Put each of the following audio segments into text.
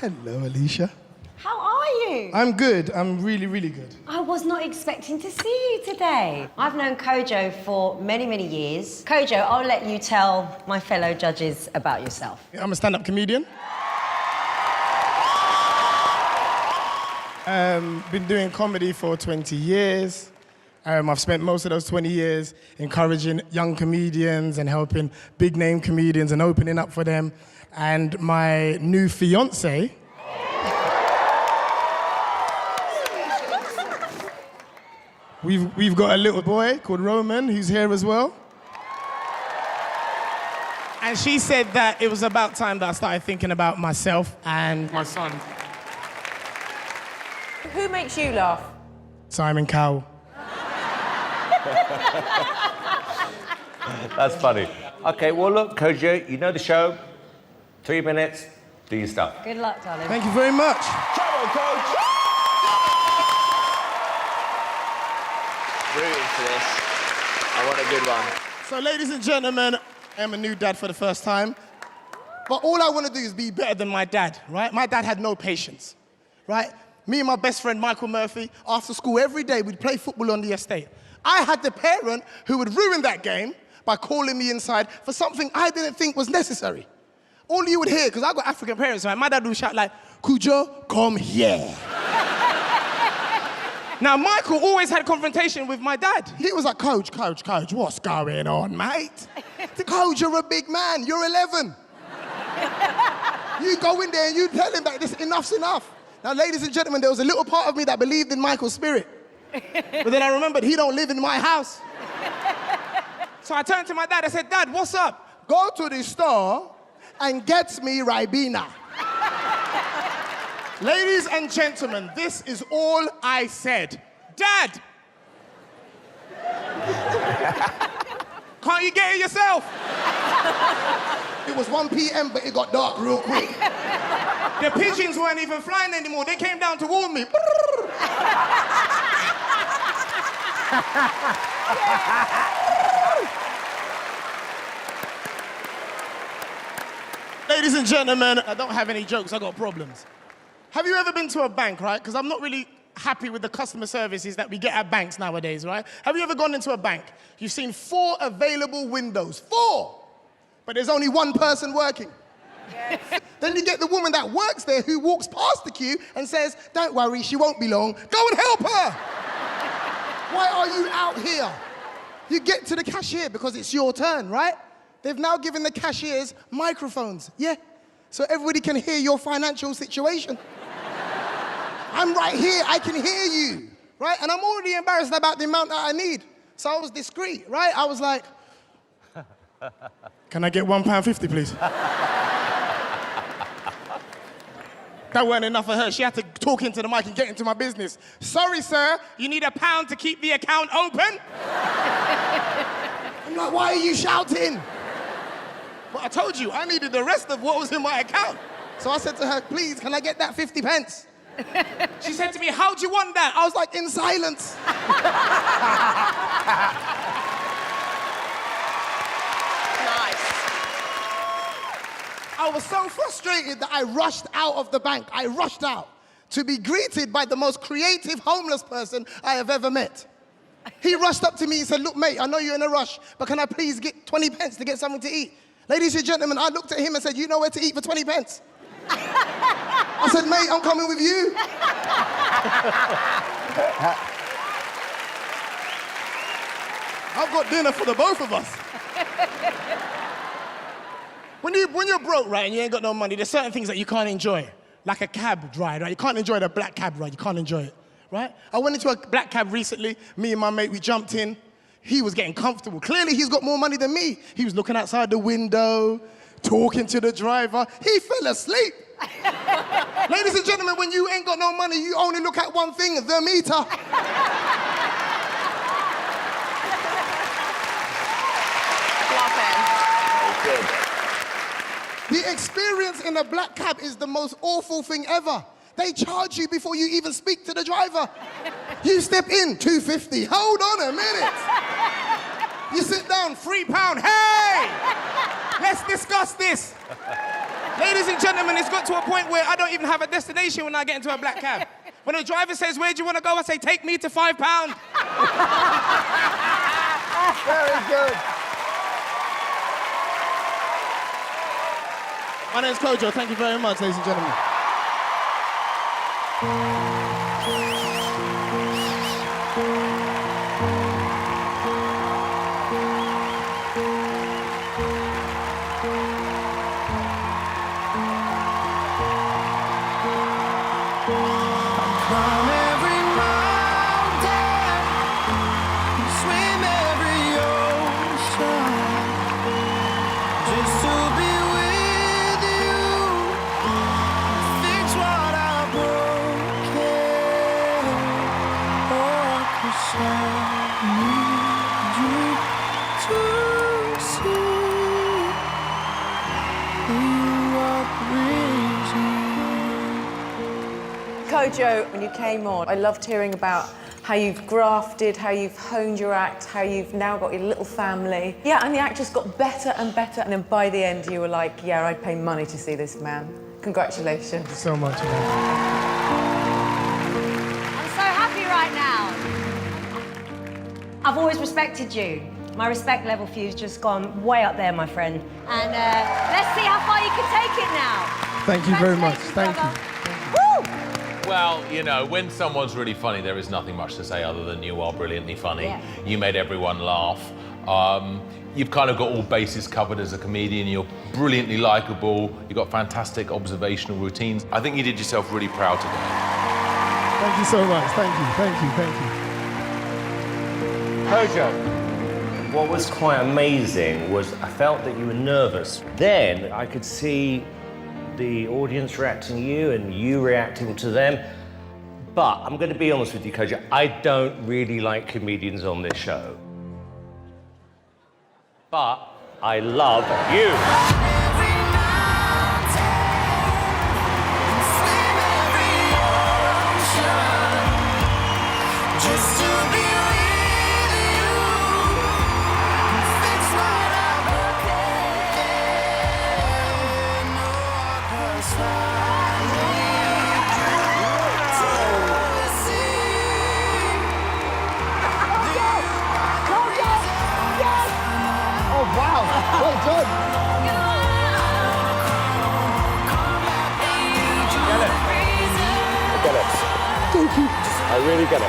Hello, Alicia. How are you? I'm good. I'm really, really good. I was not expecting to see you today. I've known Kojo for many, many years. Kojo, I'll let you tell my fellow judges about yourself. I'm a stand-up comedian. Been doing comedy for 20 years. I've spent most of those 20 years encouraging young comedians and helping big-name comedians and opening up for them. And my new fiancé, we've got a little boy called Roman who's here as well. And she said that it was about time that I started thinking about myself and my son. Who makes you laugh? Simon Cowell. That's funny. Okay, well, look, Kojo, you know the show. 3 minutes, do your stuff. Good luck, darling. Thank you very much. Come on, Coach. Rooting for this. I want a good one. So, ladies and gentlemen, I'm a new dad for the first time. But all I want to do is be better than my dad, right? My dad had no patience, right? Me and my best friend, Michael Murphy, after school every day, we'd play football on the estate. I had the parent who would ruin that game by calling me inside for something I didn't think was necessary. All you would hear, because I've got African parents, right? My dad would shout like, Kojo, come here. Now, Michael always had a confrontation with my dad. He was like, Coach, what's going on, mate? Coach, you're a big man, you're 11. You go in there and you tell him that this enough's enough. Now, ladies and gentlemen, there was a little part of me that believed in Michael's spirit. But then I remembered he don't live in my house. So I turned to my dad, I said, Dad, what's up? Go to the store and get me Ribena. Ladies and gentlemen, this is all I said. Dad! Can't you get it yourself? It was 1 p.m., but it got dark real quick. The pigeons weren't even flying anymore. They came down to warn me. Ladies and gentlemen, I don't have any jokes, I got problems. Have you ever been to a bank, right? Because I'm not really happy with the customer services that we get at banks nowadays, right? Have you ever gone into a bank? You've seen 4 available windows, 4! But there's only 1 person working. Yes. Then you get the woman that works there who walks past the queue and says, don't worry, she won't be long. Go and help her! Why are you out here? You get to the cashier because it's your turn, right? They've now given the cashiers microphones, yeah? So everybody can hear your financial situation. I'm right here, I can hear you, right? And I'm already embarrassed about the amount that I need. So I was discreet, right? I was like, can I get £1.50, please? That weren't enough for her. She had to talk into the mic and get into my business. Sorry, sir, you need £1 to keep the account open? I'm like, why are you shouting? But I told you, I needed the rest of what was in my account. So I said to her, please, can I get that 50 pence? She said to me, how do you want that? I was like, in silence. I was so frustrated that I rushed out of the bank. I rushed out to be greeted by the most creative homeless person I have ever met. He rushed up to me and said, look, mate, I know you're in a rush, but can I please get 20 pence to get something to eat? Ladies and gentlemen, I looked at him and said, you know where to eat for 20 pence? I said, mate, I'm coming with you. I've got dinner for the both of us. When you're broke, right, and you ain't got no money, there's certain things that you can't enjoy. Like a cab ride, right? You can't enjoy the black cab ride, you can't enjoy it, right? I went into a black cab recently, me and my mate, we jumped in. He was getting comfortable. Clearly, he's got more money than me. He was looking outside the window, talking to the driver. He fell asleep. Ladies and gentlemen, when you ain't got no money, you only look at one thing, the meter. The experience in a black cab is the most awful thing ever. They charge you before you even speak to the driver. You step in, $2.50. Hold on a minute. You sit down, £3. Hey! Let's discuss this. Ladies and gentlemen, it's got to a point where I don't even have a destination when I get into a black cab. When the driver says, "Where do you want to go?" I say, "Take me to £5." Very good. My name's Kojo. Thank you very much, ladies and gentlemen. Climb every mountain, swim every ocean, just to be with you, fix what I broken. Oh, 'cause I need you to see you are reason. Kojo, when you came on, I loved hearing about how you've grafted, how you've honed your act, how you've now got your little family. Yeah, and the act just got better and better, and then by the end you were like, yeah, I'd pay money to see this man. Congratulations. Thank you so much, man. I'm so happy right now. I've always respected you. My respect level for you's just gone way up there, my friend. And let's see how far you can take it now. Thank you very much. Thank you. Woo! Well, you know, when someone's really funny, there is nothing much to say other than you are brilliantly funny. Yeah. You made everyone laugh. You've kind of got all bases covered as a comedian. You're brilliantly likable. You've got fantastic observational routines. I think you did yourself really proud today. Thank you so much. Thank you. Thank you. Thank you. Kojo, what was quite amazing was I felt that you were nervous. Then I could see the audience reacting to you and you reacting to them. But I'm going to be honest with you, Kojo, I don't really like comedians on this show. But I love you. Every mountain, swim every ocean, just to be with you, fix what I broken. Oh, 'cause I need you to see. Oh, wow. Well done. I really get it. I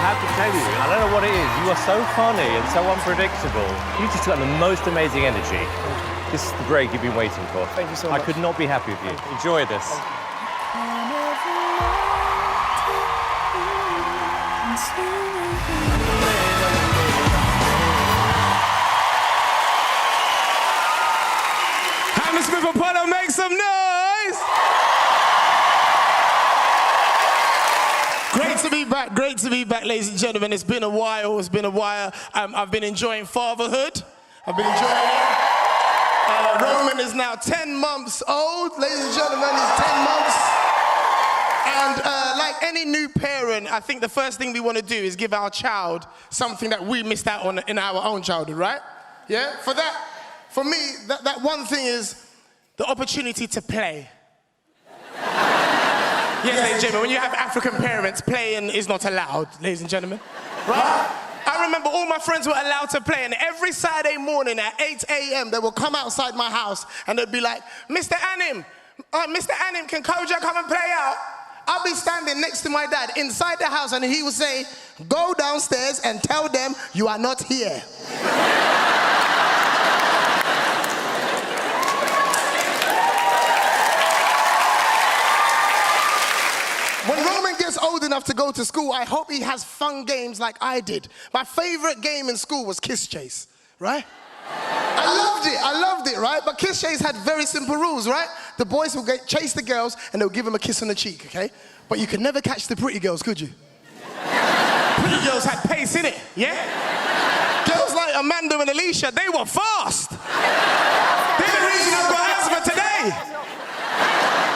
have to tell you, I don't know what it is. You are so funny and so unpredictable. You just got the most amazing energy. This is the break you've been waiting for. Thank you so I much. could not be happy with you. Enjoy this. Hammersmith Apollo, make some noise! Great to be back. Great to be back, ladies and gentlemen. It's been a while. It's been a while. I've been enjoying fatherhood. I've been enjoying it. Roman is now 10 months old. Ladies and gentlemen, he's 10 months. And like any new parent, I think the first thing we want to do is give our child something that we missed out on in our own childhood, right? Yeah? For me, that one thing is the opportunity to play. Yes, ladies and gentlemen, when you have African parents, playing is not allowed, ladies and gentlemen. Right? I remember all my friends were allowed to play, and every Saturday morning at 8 a.m., they would come outside my house, and they'd be like, Mr. Anim, can Kojo come and play out? I'll be standing next to my dad inside the house, and he would say, go downstairs and tell them you are not here. When Roman gets old enough to go to school, I hope he has fun games like I did. My favorite game in school was Kiss Chase, right? I loved it, right? But Kiss Chase had very simple rules, right? The boys would chase the girls and they'll give them a kiss on the cheek, okay? But you could never catch the pretty girls, could you? Pretty girls had pace in it, yeah? Girls like Amanda and Alicia, they were fast. They're the reason I've got asthma today.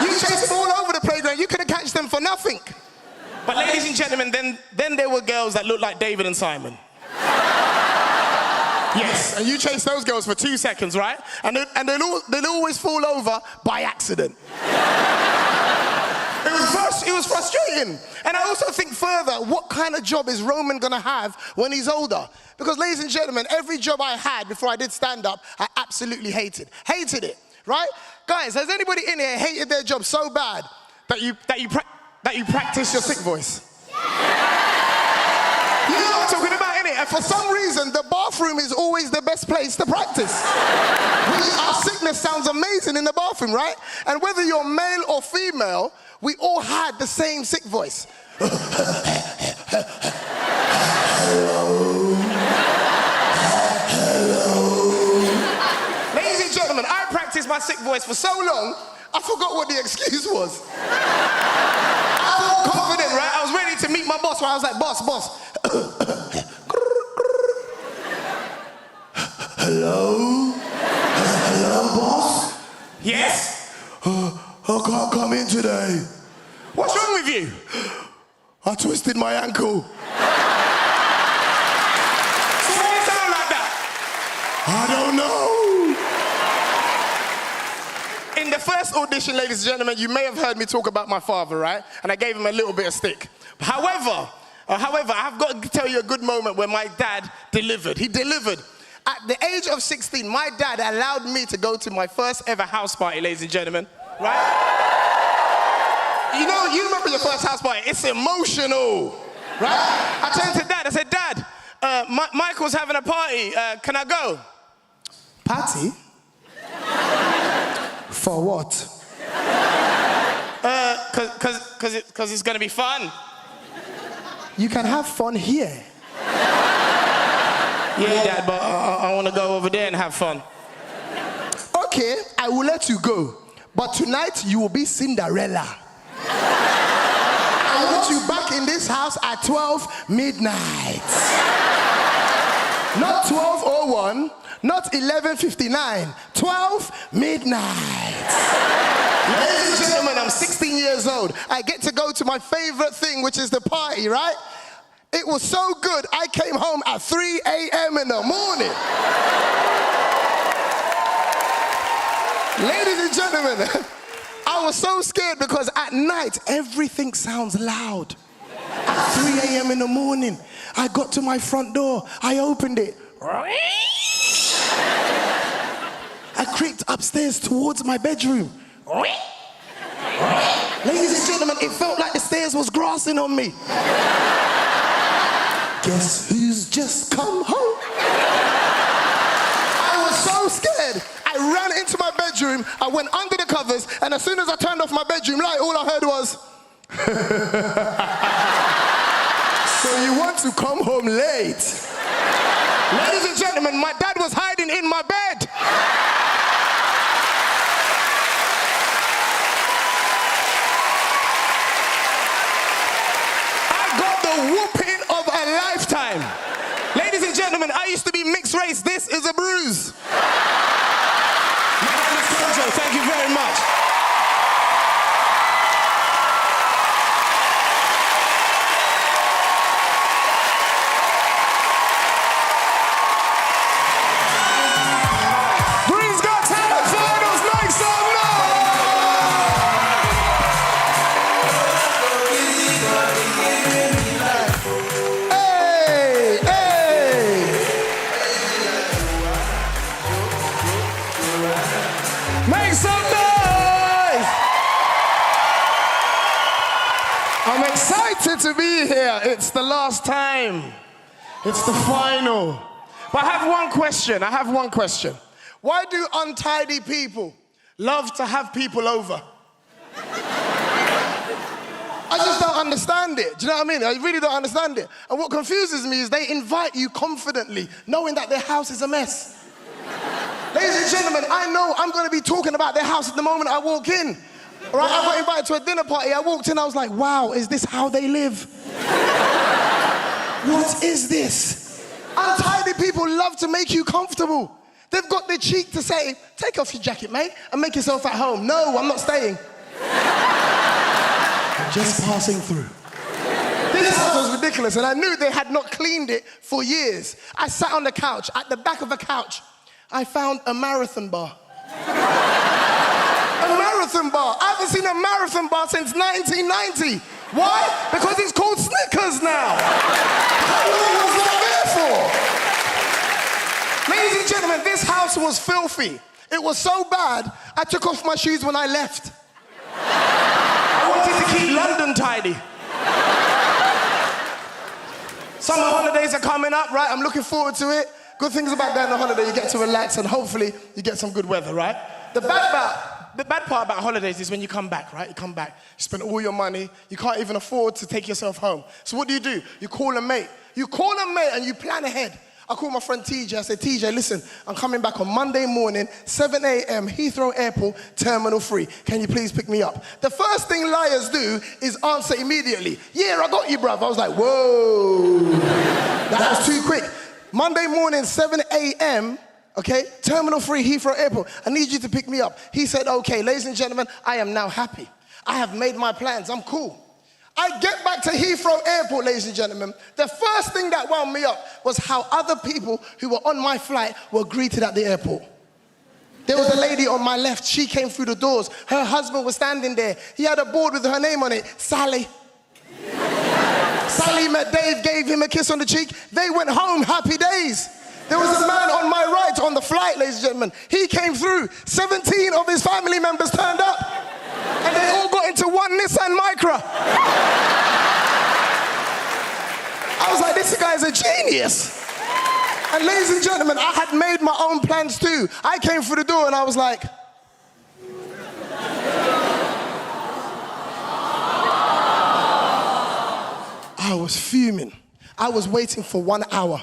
You chased them all over the playground. You couldn't catch them for nothing. But ladies and gentlemen, then there were girls that looked like David and Simon. Yes, and you chase those girls for 2 seconds, right? And they'll always fall over by accident. It was frustrating. And I also think further, what kind of job is Roman gonna have when he's older? Because ladies and gentlemen, every job I had before I did stand-up, I absolutely hated. Hated it, right? Guys, has anybody in here hated their job so bad that you practice your sick voice? You know what I'm talking about, innit? And for some reason, the bathroom is always the best place to practice. Our sickness sounds amazing in the bathroom, right? And whether you're male or female, we all had the same sick voice. Hello. Ladies and gentlemen, I practiced my sick voice for so long, I forgot what the excuse was. I felt confident, right? I was ready to meet my boss, where I was like, boss. Hello? Hello, boss? Yes? I can't come in today. What's wrong with you? I twisted my ankle. So why do you sound like that? I don't know. In the first audition, ladies and gentlemen, you may have heard me talk about my father, right? And I gave him a little bit of stick. However, I've got to tell you a good moment where my dad delivered. He delivered. At the age of 16, my dad allowed me to go to my first ever house party, ladies and gentlemen, right? You know, you remember your first house party, it's emotional, right? I turned to Dad, I said, Dad, Michael's having a party, can I go? Party? For what? Cause it's gonna be fun. You can have fun here. Yeah, Dad, but I want to go over there and have fun. Okay, I will let you go. But tonight, you will be Cinderella. I want you back in this house at 12 midnight. Not 12:01, not 11:59, 12 midnight. Ladies and gentlemen, I'm 16 years old. I get to go to my favorite thing, which is the party, right? It was so good, I came home at 3 a.m. in the morning. Ladies and gentlemen, I was so scared because at night, everything sounds loud. At 3 a.m. in the morning, I got to my front door, I opened it. I creeped upstairs towards my bedroom. Ladies and gentlemen, it felt like the stairs was grassing on me. Guess who's just come home? I was so scared. I ran into my bedroom, I went under the covers, and as soon as I turned off my bedroom light, all I heard was, so you want to come home late? Ladies and gentlemen, my dad was hiding in my bed. I got the whooping of a lifetime. Ladies and gentlemen, I used to be mixed race. This is a bruise. My name is Kojo. Thank you very much. Britain's Got Talent Finals, make some noise! Hey, hey! Make some noise! I'm excited to be here. It's the last time. It's the final. But I have one question. Why do untidy people love to have people over? I just don't understand it. Do you know what I mean? I really don't understand it. And what confuses me is they invite you confidently, knowing that their house is a mess. Ladies and gentlemen, I know I'm going to be talking about their house at the moment I walk in. All right, I got invited to a dinner party. I walked in, I was like, wow, is this how they live? What is this? Untidy people love to make you comfortable. They've got the cheek to say, take off your jacket, mate, and make yourself at home. No, I'm not staying. Just passing through. This house was ridiculous, and I knew they had not cleaned it for years. I sat on the couch. At the back of a couch, I found a marathon bar. A marathon bar. I haven't seen a marathon bar since 1990. Why? Because it's called Snickers now. How long was that there for? Ladies and gentlemen, this house was filthy. It was so bad, I took off my shoes when I left. I wanted to keep London tidy. Summer holidays are coming up, right? I'm looking forward to it. Good things about going on holiday, you get to relax and hopefully you get some good weather, right? The bad part about holidays is when you come back, right? You come back, you spend all your money, you can't even afford to take yourself home. So what do? You call a mate. You call a mate and you plan ahead. I called my friend TJ, I said, TJ, listen, I'm coming back on Monday morning, 7 a.m., Heathrow Airport, Terminal 3. Can you please pick me up? The first thing liars do is answer immediately. Yeah, I got you, bruv. I was like, whoa. That was too quick. Monday morning, 7 a.m., okay, Terminal 3, Heathrow Airport. I need you to pick me up. He said, okay, ladies and gentlemen, I am now happy. I have made my plans. I'm cool. I get back to Heathrow Airport, ladies and gentlemen. The first thing that wound me up was how other people who were on my flight were greeted at the airport. There was a lady on my left. She came through the doors. Her husband was standing there. He had a board with her name on it, Sally. Sally met Dave, gave him a kiss on the cheek. They went home, happy days. There was a man on my right on the flight, ladies and gentlemen. He came through. 17 of his family members turned up. And they all got into one Nissan Micra. I was like, this guy's a genius. And ladies and gentlemen, I had made my own plans too. I came through the door and I was like, I was fuming. I was waiting for 1 hour.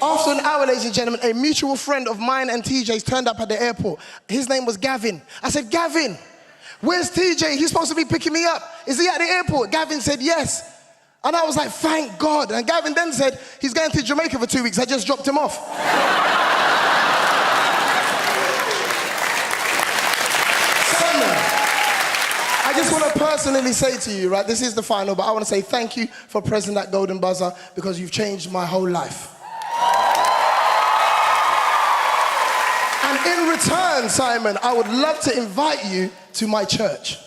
After an hour, ladies and gentlemen, a mutual friend of mine and TJ's turned up at the airport. His name was Gavin. I said, Gavin, where's TJ? He's supposed to be picking me up. Is he at the airport? Gavin said, yes. And I was like, thank God. And Gavin then said, he's going to Jamaica for 2 weeks. I just dropped him off. Simon, I just want to personally say to you, right, this is the final, but I want to say thank you for pressing that golden buzzer because you've changed my whole life. And in return, Simon, I would love to invite you to my church.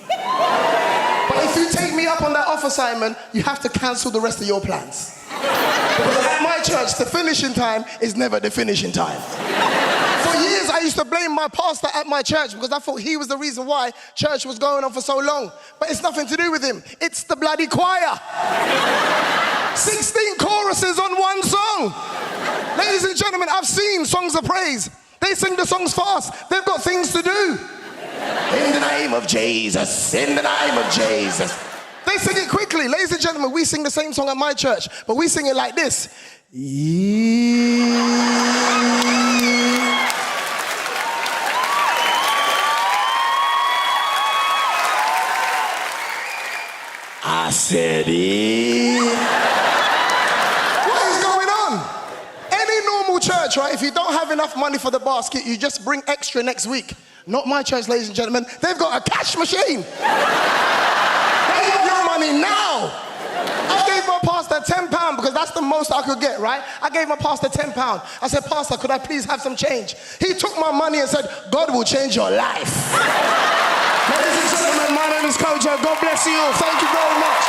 But if you take me up on that offer, Simon, you have to cancel the rest of your plans. Because at my church, the finishing time is never the finishing time. For years, I used to blame my pastor at my church because I thought he was the reason why church was going on for so long. But it's nothing to do with him. It's the bloody choir. 16 choruses on one song. Ladies and gentlemen, I've seen songs of praise. They sing the songs fast. They've got things to do. In the name of Jesus, in the name of Jesus. They sing it quickly. Ladies and gentlemen, we sing the same song at my church, but we sing it like this. I said it. What is going on? Any normal church, right? If you don't have enough money for the basket, you just bring extra next week. Not my church, ladies and gentlemen. They've got a cash machine. They have your money now. I gave my pastor £10 because that's the most I could get, right? I gave my pastor £10. I said, Pastor, could I please have some change? He took my money and said, God will change your life. Ladies and gentlemen, my name is Kojo. God bless you all. Thank you very much.